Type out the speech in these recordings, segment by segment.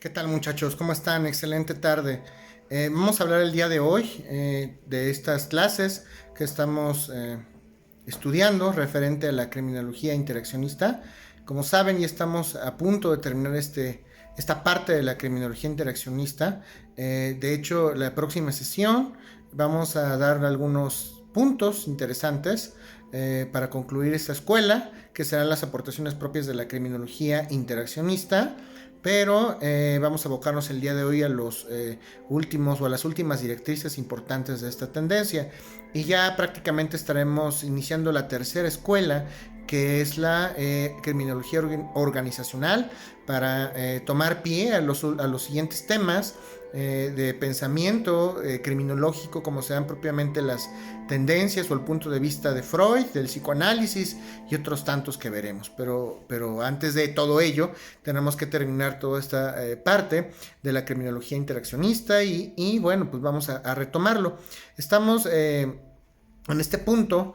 ¿Qué tal, muchachos? ¿Cómo están? Excelente tarde. Vamos a hablar el día de hoy de estas clases que estamos estudiando referente a la criminología interaccionista. Como saben, ya estamos a punto de terminar esta parte de la criminología interaccionista. De hecho, la próxima sesión vamos a dar algunos puntos interesantes para concluir esta escuela, que serán las aportaciones propias de la criminología interaccionista. Pero vamos a abocarnos el día de hoy a los últimos o a las últimas directrices importantes de esta tendencia. Y ya prácticamente estaremos iniciando la tercera escuela, que es la criminología organizacional, para tomar pie a los siguientes temas de pensamiento criminológico, como sean propiamente las tendencias o el punto de vista de Freud, del psicoanálisis y otros tantos que veremos. Pero antes de todo ello, tenemos que terminar toda esta parte de la criminología interaccionista y bueno, pues vamos a retomarlo. Estamos en este punto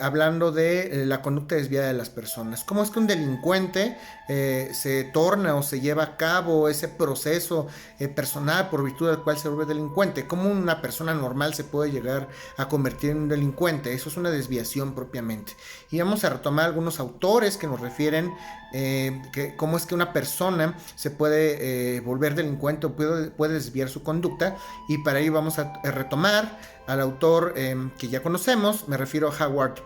hablando de la conducta desviada de las personas. ¿Cómo es que un delincuente se torna o se lleva a cabo ese proceso personal por virtud del cual se vuelve delincuente? ¿Cómo una persona normal se puede llegar a convertir en un delincuente? Eso es una desviación propiamente. Y vamos a retomar algunos autores que nos refieren cómo es que una persona se puede volver delincuente o puede desviar su conducta, y para ello vamos a retomar al autor que ya conocemos. Me refiero a Howard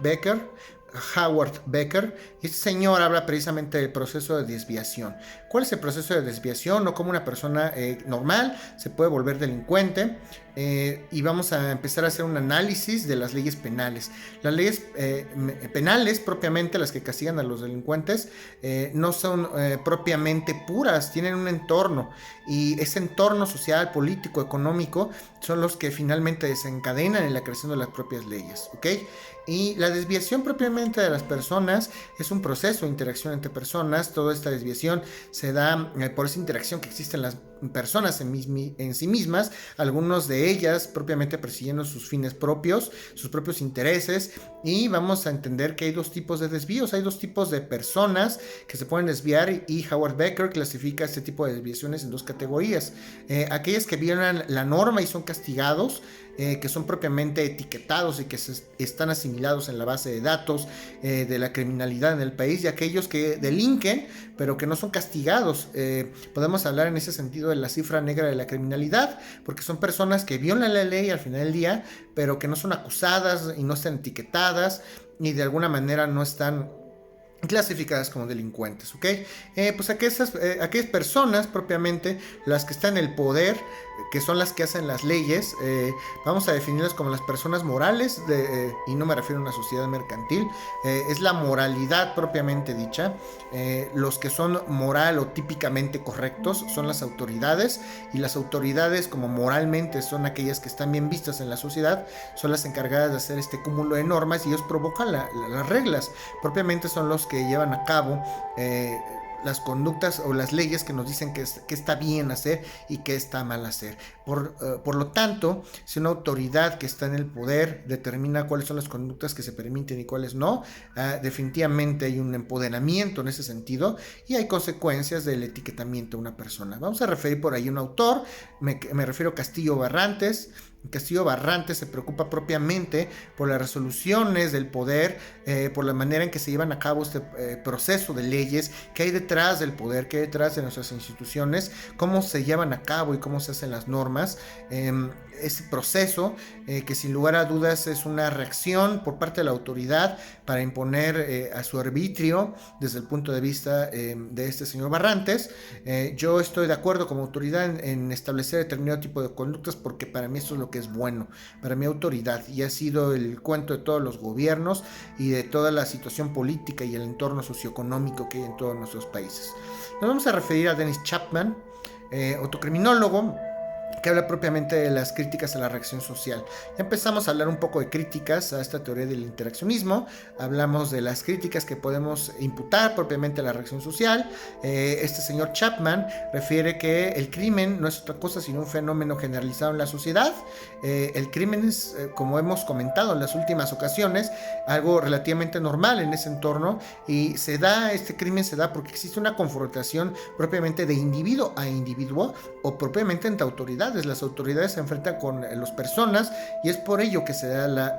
Becker. Este señor habla precisamente del proceso de desviación. ¿Cuál es el proceso de desviación o cómo una persona normal se puede volver delincuente? Y vamos a empezar a hacer un análisis de las leyes penales. Las leyes penales, propiamente las que castigan a los delincuentes, no son propiamente puras, tienen un entorno, y ese entorno social, político, económico son los que finalmente desencadenan en la creación de las propias leyes, ¿ok? Y la desviación propiamente de las personas es un proceso de interacción entre personas. Toda esta desviación se da por esa interacción que existe en las personas en sí mismas, algunos de ellas propiamente persiguiendo sus fines propios, sus propios intereses. Y vamos a entender que hay dos tipos de desvíos, hay dos tipos de personas que se pueden desviar, y Howard Becker clasifica este tipo de desviaciones en dos categorías. Aquellas que violan la norma y son castigados, que son propiamente etiquetados y que están asimilados en la base de datos de la criminalidad en el país, y aquellos que delinquen pero que no son castigados. Podemos hablar en ese sentido de la cifra negra de la criminalidad, porque son personas que violan la ley al final del día, pero que no son acusadas y no están etiquetadas y de alguna manera no están clasificadas como delincuentes, ¿ok? Pues aquellas personas propiamente, las que están en el poder, que son las que hacen las leyes, vamos a definirlas como las personas morales, y no me refiero a una sociedad mercantil, es la moralidad propiamente dicha. Los que son moral o típicamente correctos son las autoridades, y las autoridades, como moralmente son aquellas que están bien vistas en la sociedad, son las encargadas de hacer este cúmulo de normas, y ellos provocan las reglas. Propiamente son los que llevan a cabo las conductas o las leyes que nos dicen que está bien hacer y que está mal hacer. Por lo tanto, si una autoridad que está en el poder determina cuáles son las conductas que se permiten y cuáles no, definitivamente hay un empoderamiento en ese sentido, y hay consecuencias del etiquetamiento de una persona. Vamos a referir por ahí a un autor, me refiero a Castillo Barrantes. Castillo Barrantes se preocupa propiamente por las resoluciones del poder, por la manera en que se llevan a cabo este proceso de leyes, qué hay detrás del poder, qué hay detrás de nuestras instituciones, cómo se llevan a cabo y cómo se hacen las normas. Ese proceso que sin lugar a dudas es una reacción por parte de la autoridad para imponer a su arbitrio desde el punto de vista de este señor Barrantes. Yo estoy de acuerdo como autoridad en establecer determinado tipo de conductas, porque para mí eso es lo que es bueno, para mi autoridad, y ha sido el cuento de todos los gobiernos y de toda la situación política y el entorno socioeconómico que hay en todos nuestros países. Nos vamos a referir a Dennis Chapman, otro criminólogo que habla propiamente de las críticas a la reacción social. Ya empezamos a hablar un poco de críticas a esta teoría del interaccionismo, hablamos de las críticas que podemos imputar propiamente a la reacción social. Este señor Chapman refiere que el crimen no es otra cosa sino un fenómeno generalizado en la sociedad. El crimen es, como hemos comentado en las últimas ocasiones, algo relativamente normal en ese entorno, y este crimen se da porque existe una confrontación propiamente de individuo a individuo o propiamente entre autoridades. Las autoridades se enfrentan con las personas, y es por ello que se da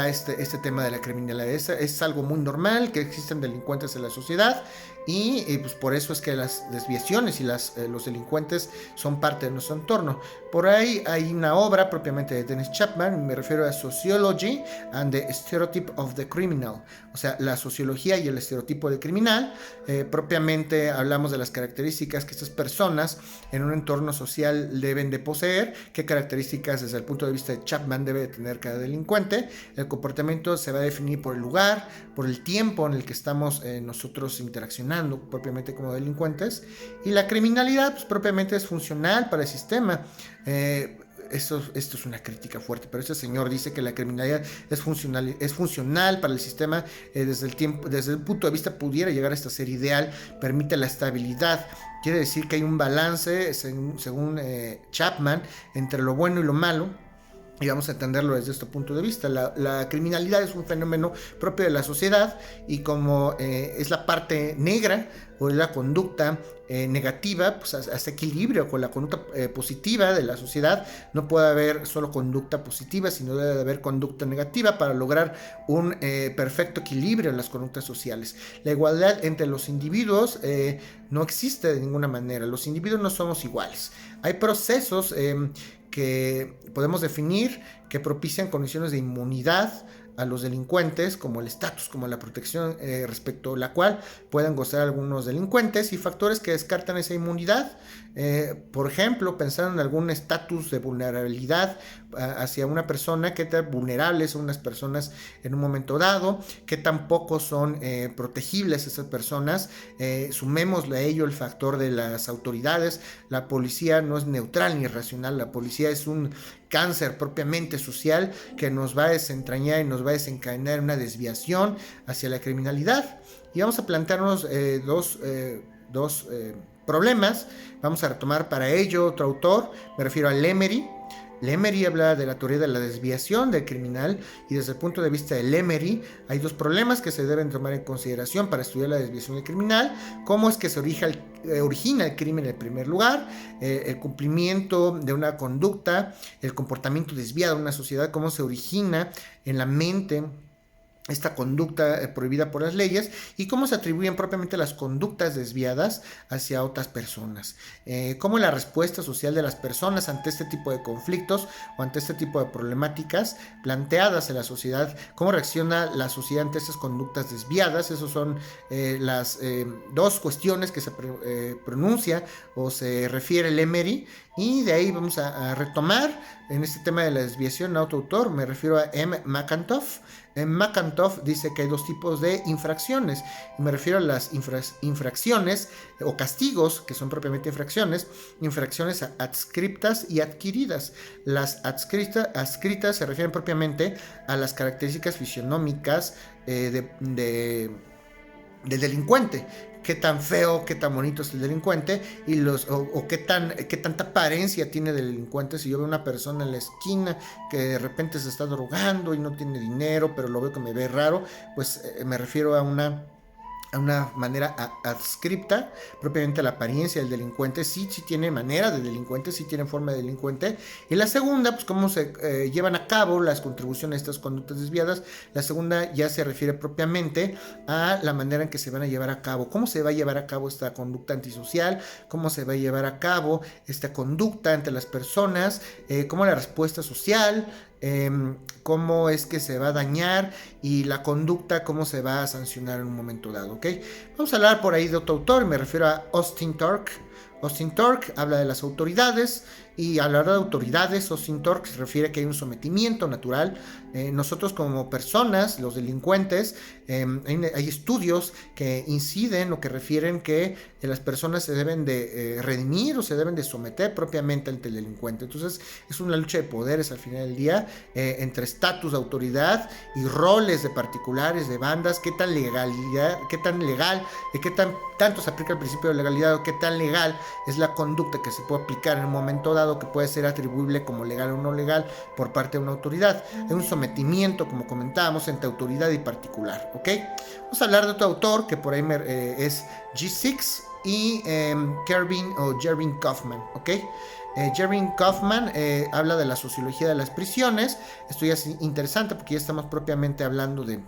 este tema de la criminalidad. Es algo muy normal que existen delincuentes en la sociedad, y pues por eso es que las desviaciones y los delincuentes son parte de nuestro entorno. Por ahí hay una obra propiamente de Dennis Chapman, me refiero a Sociology and the Stereotype of the Criminal, o sea, la sociología y el estereotipo del criminal. Propiamente hablamos de las características que estas personas en un entorno social deben de poseer, qué características desde el punto de vista de Chapman debe tener cada delincuente. El comportamiento se va a definir por el lugar, por el tiempo en el que estamos nosotros interaccionando propiamente como delincuentes, y la criminalidad pues propiamente es funcional para el sistema. Esto es una crítica fuerte, pero este señor dice que la criminalidad es funcional para el sistema. Desde el punto de vista pudiera llegar a ser ideal, permite la estabilidad. Quiere decir que hay un balance, según Chapman, entre lo bueno y lo malo. Y vamos a entenderlo desde este punto de vista. La criminalidad es un fenómeno propio de la sociedad, y como es la parte negra o la conducta negativa, pues hace equilibrio con la conducta positiva de la sociedad. No puede haber solo conducta positiva, sino debe haber conducta negativa para lograr un perfecto equilibrio en las conductas sociales. La igualdad entre los individuos no existe de ninguna manera. Los individuos no somos iguales. Hay procesos que podemos definir que propician condiciones de inmunidad a los delincuentes, como el estatus, como la protección respecto a la cual puedan gozar algunos delincuentes, y factores que descartan esa inmunidad. Por ejemplo, pensar en algún estatus de vulnerabilidad hacia una persona, qué tan vulnerables son unas personas en un momento dado, qué tampoco son protegibles esas personas. Sumémosle a ello el factor de las autoridades. La policía no es neutral ni racional, la policía es un cáncer propiamente social que nos va a desentrañar y nos va a desencadenar una desviación hacia la criminalidad. Y vamos a plantearnos dos problemas. Vamos a retomar para ello otro autor, me refiero a Lemery. Lemery habla de la teoría de la desviación del criminal, y desde el punto de vista de Lemery hay dos problemas que se deben tomar en consideración para estudiar la desviación del criminal. Cómo es que se origina el crimen en primer lugar, el cumplimiento de una conducta, el comportamiento desviado de una sociedad, cómo se origina en la mente esta conducta prohibida por las leyes, y cómo se atribuyen propiamente las conductas desviadas hacia otras personas. Cómo la respuesta social de las personas ante este tipo de conflictos o ante este tipo de problemáticas planteadas en la sociedad, cómo reacciona la sociedad ante estas conductas desviadas. Esas son las dos cuestiones que se pronuncia o se refiere Lemery, y de ahí vamos a retomar en este tema de la desviación a otro autor. Me refiero a M. McIntosh. McIntosh dice que hay dos tipos de infracciones, y me refiero a las infracciones o castigos, que son propiamente infracciones adscriptas y adquiridas. Las adscritas se refieren propiamente a las características fisionómicas del delincuente. Qué tan feo, qué tan bonito es el delincuente, y qué tanta apariencia tiene el delincuente. Si yo veo una persona en la esquina que de repente se está drogando y no tiene dinero, pero lo veo que me ve raro, pues me refiero a una manera adscripta, propiamente la apariencia del delincuente. Sí tiene manera de delincuente, sí tiene forma de delincuente. Y la segunda, pues cómo se llevan a cabo las contribuciones a estas conductas desviadas. La segunda ya se refiere propiamente a la manera en que se van a llevar a cabo, cómo se va a llevar a cabo esta conducta antisocial, cómo se va a llevar a cabo esta conducta entre las personas, cómo la respuesta social, cómo es que se va a dañar, y la conducta cómo se va a sancionar en un momento dado, ¿ok? Vamos a hablar por ahí de otro autor, me refiero a Austin Turk. Austin Turk habla de las autoridades, Y a la hora de autoridades o sin torque se refiere a que hay un sometimiento natural. Nosotros como personas, los delincuentes, hay estudios que inciden o que refieren que las personas se deben de redimir o se deben de someter propiamente ante el delincuente. Entonces es una lucha de poderes al final del día, entre estatus de autoridad y roles de particulares, de bandas, qué tan legal, qué tanto se aplica el principio de legalidad o qué tan legal es la conducta que se puede aplicar en un momento dado, que puede ser atribuible como legal o no legal por parte de una autoridad. Hay un sometimiento, como comentábamos, entre autoridad y particular, ¿ok? Vamos a hablar de otro autor que por ahí es G6 y Jervin Kaufman, ¿ok? Jervin Kaufman habla de la sociología de las prisiones. Esto ya es interesante porque ya estamos propiamente hablando de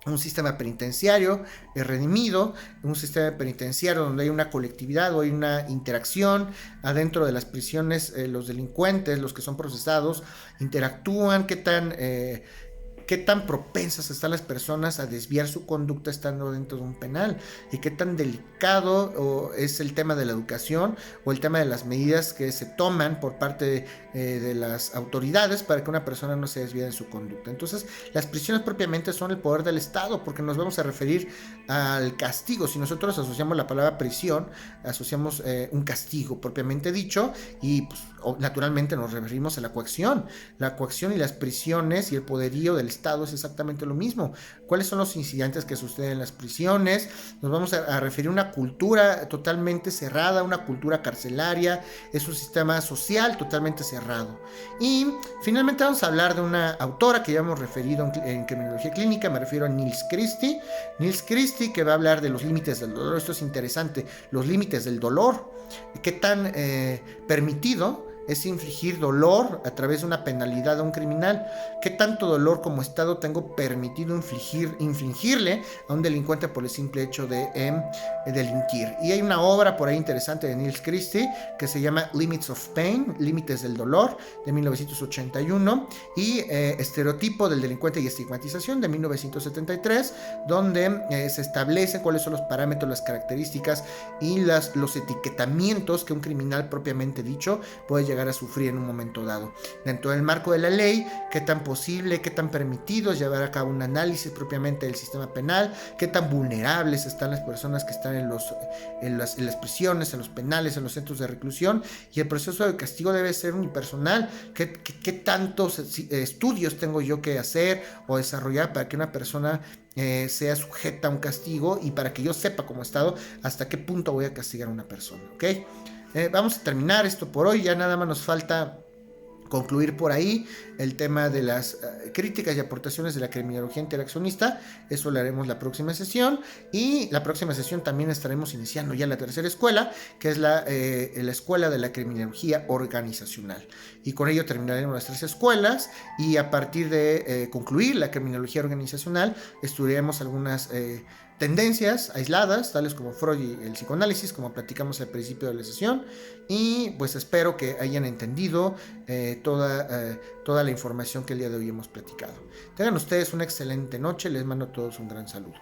un sistema penitenciario redimido, un sistema penitenciario donde hay una colectividad o hay una interacción adentro de las prisiones. Los delincuentes, los que son procesados, interactúan, qué tan propensas están las personas a desviar su conducta estando dentro de un penal, y qué tan delicado es el tema de la educación o el tema de las medidas que se toman por parte de las autoridades para que una persona no se desvíe en su conducta. Entonces, las prisiones propiamente son el poder del Estado, porque nos vamos a referir al castigo. Si nosotros asociamos la palabra prisión, asociamos un castigo propiamente dicho, y pues, naturalmente nos referimos a la coacción. La coacción y las prisiones y el poderío del Estado es exactamente lo mismo. ¿Cuáles son los incidentes que suceden en las prisiones? Nos vamos a referir a una cultura totalmente cerrada, una cultura carcelaria, es un sistema social totalmente cerrado. Y finalmente vamos a hablar de una autora que ya hemos referido en criminología clínica, me refiero a Nils Christie. Nils Christie, que va a hablar de los límites del dolor. Esto es interesante, los límites del dolor, qué tan permitido es infligir dolor a través de una penalidad a un criminal. ¿Qué tanto dolor como Estado tengo permitido infligirle a un delincuente por el simple hecho de delinquir? Y hay una obra por ahí interesante de Nils Christie que se llama Limits of Pain, Límites del Dolor, de 1981, y Estereotipo del Delincuente y Estigmatización, de 1973, donde se establecen cuáles son los parámetros, las características y los etiquetamientos que un criminal propiamente dicho puede llegar a sufrir en un momento dado. Dentro del marco de la ley, qué tan posible, qué tan permitido es llevar a cabo un análisis propiamente del sistema penal, qué tan vulnerables están las personas que están en las prisiones, en los penales, en los centros de reclusión, y el proceso de castigo debe ser unipersonal. ¿Qué tantos estudios tengo yo que hacer o desarrollar para que una persona sea sujeta a un castigo, y para que yo sepa como Estado hasta qué punto voy a castigar a una persona, ¿ok? Vamos a terminar esto por hoy, ya nada más nos falta concluir por ahí el tema de las críticas y aportaciones de la criminología interaccionista. Eso lo haremos la próxima sesión, y la próxima sesión también estaremos iniciando ya la tercera escuela, que es la escuela de la criminología organizacional, y con ello terminaremos las 3 escuelas, y a partir de concluir la criminología organizacional estudiaremos algunas tendencias aisladas, tales como Freud y el psicoanálisis, como platicamos al principio de la sesión, y pues espero que hayan entendido toda la información que el día de hoy hemos platicado. Tengan ustedes una excelente noche, les mando a todos un gran saludo.